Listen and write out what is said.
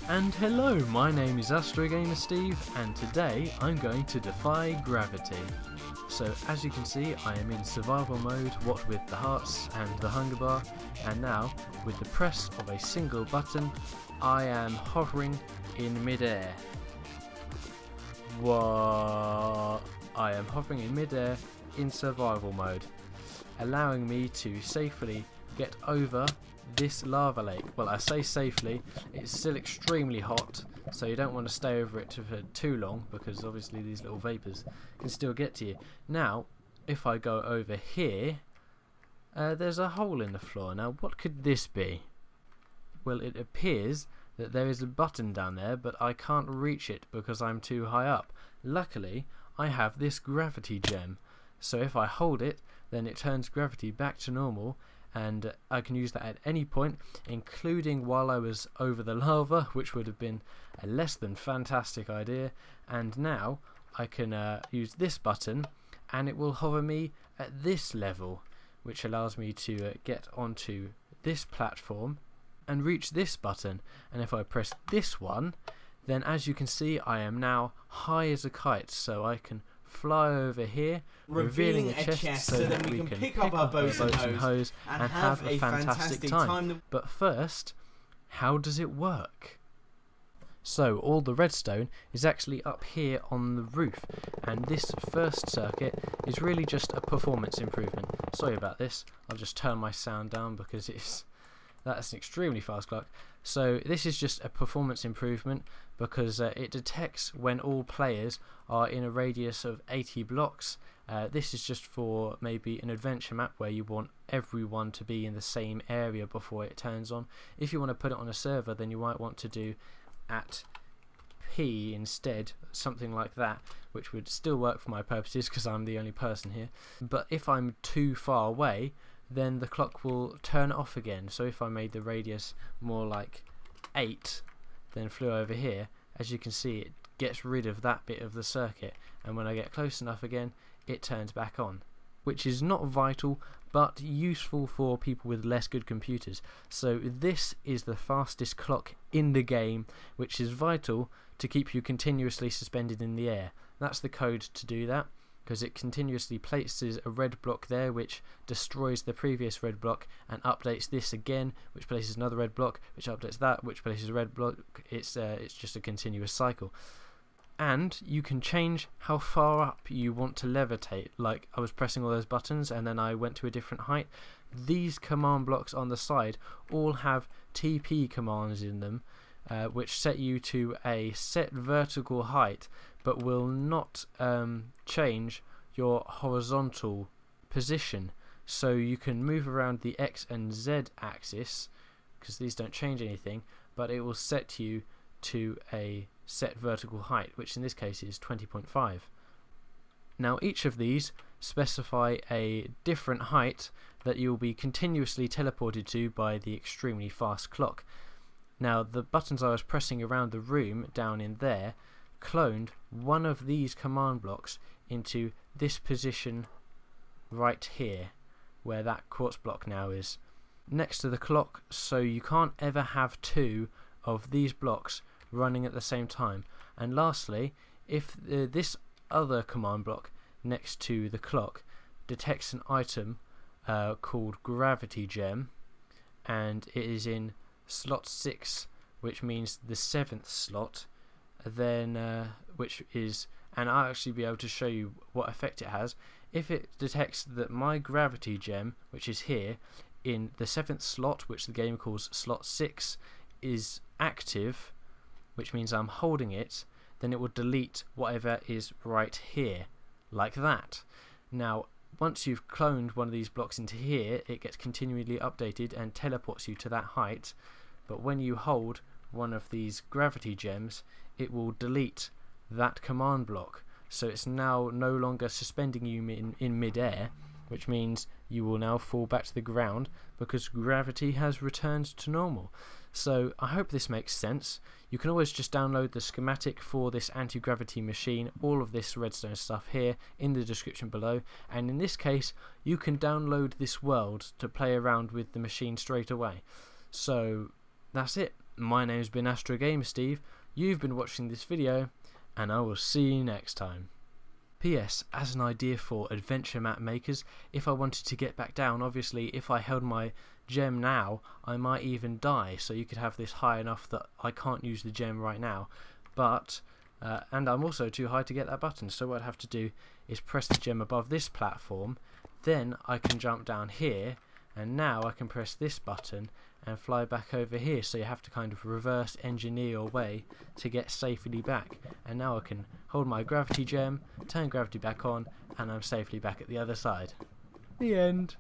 And hello, my name is AstroGamerSteve, and today I'm going to defy gravity. So as you can see, I am in survival mode, what with the hearts and the hunger bar, and now with the press of a single button I am hovering in midair. What? I am hovering in midair in survival mode, allowing me to safely get over this lava lake. Well, I say safely, it's still extremely hot, so you don't want to stay over it for too long, because obviously these little vapours can still get to you. Now, if I go over here, there's a hole in the floor. Now, what could this be? Well, it appears that there is a button down there, but I can't reach it because I'm too high up. Luckily, I have this gravity gem, so if I hold it, then it turns gravity back to normal, and I can use that at any point, including while I was over the lava, which would have been a less than fantastic idea. And now I can use this button and it will hover me at this level, which allows me to get onto this platform and reach this button. And if I press this one, then as you can see, I am now high as a kite, so I can fly over here, revealing a chest so that we can pick up our bows and hose and have a fantastic time. But first, how does it work? So all the redstone is actually up here on the roof, and this first circuit is really just a performance improvement. Sorry about this, I'll just turn my sound down because that's an extremely fast clock. So this is just a performance improvement because it detects when all players are in a radius of 80 blocks. This is just for maybe an adventure map where you want everyone to be in the same area before it turns on. If you want to put it on a server, then you might want to do at P instead, something like that, which would still work for my purposes because I'm the only person here. But if I'm too far away, then the clock will turn off again. So if I made the radius more like 8, then flew over here, as you can see it gets rid of that bit of the circuit, and when I get close enough again it turns back on, which is not vital but useful for people with less good computers. So this is the fastest clock in the game, which is vital to keep you continuously suspended in the air. That's the code to do that, because it continuously places a red block there which destroys the previous red block and updates this again, which places another red block, which updates that, which places a red block. It's just a continuous cycle. And you can change how far up you want to levitate. Like, I was pressing all those buttons and then I went to a different height. These command blocks on the side all have TP commands in them, which set you to a set vertical height, but will not change your horizontal position. So you can move around the X and Z axis, because these don't change anything, but it will set you to a set vertical height, which in this case is 20.5. Now each of these specify a different height that you'll be continuously teleported to by the extremely fast clock. Now the buttons I was pressing around the room down in there cloned one of these command blocks into this position right here, where that quartz block now is, next to the clock, so you can't ever have two of these blocks running at the same time. And lastly, if this other command block next to the clock detects an item called gravity gem, and it is in slot 6, which means the 7th slot, then which is, and I'll actually be able to show you what effect it has. If it detects that my gravity gem, which is here in the 7th slot, which the game calls slot 6, is active, which means I'm holding it, then it will delete whatever is right here, like that. Now once you've cloned one of these blocks into here, it gets continually updated and teleports you to that height, but when you hold one of these gravity gems, it will delete that command block, so it's now no longer suspending you in mid-air, which means you will now fall back to the ground because gravity has returned to normal. So I hope this makes sense. You can always just download the schematic for this anti-gravity machine, all of this redstone stuff here in the description below, and in this case you can download this world to play around with the machine straight away. So that's it. my name's been AstroGamerSteve, you've been watching this video, and I will see you next time. PS, as an idea for adventure map makers, if I wanted to get back down, obviously if I held my gem now, I might even die, so you could have this high enough that I can't use the gem right now, but and I'm also too high to get that button, so what I'd have to do is press the gem above this platform, then I can jump down here, and now I can press this button and fly back over here, so you have to kind of reverse engineer your way to get safely back. And now I can hold my gravity gem, turn gravity back on, and I'm safely back at the other side. The end.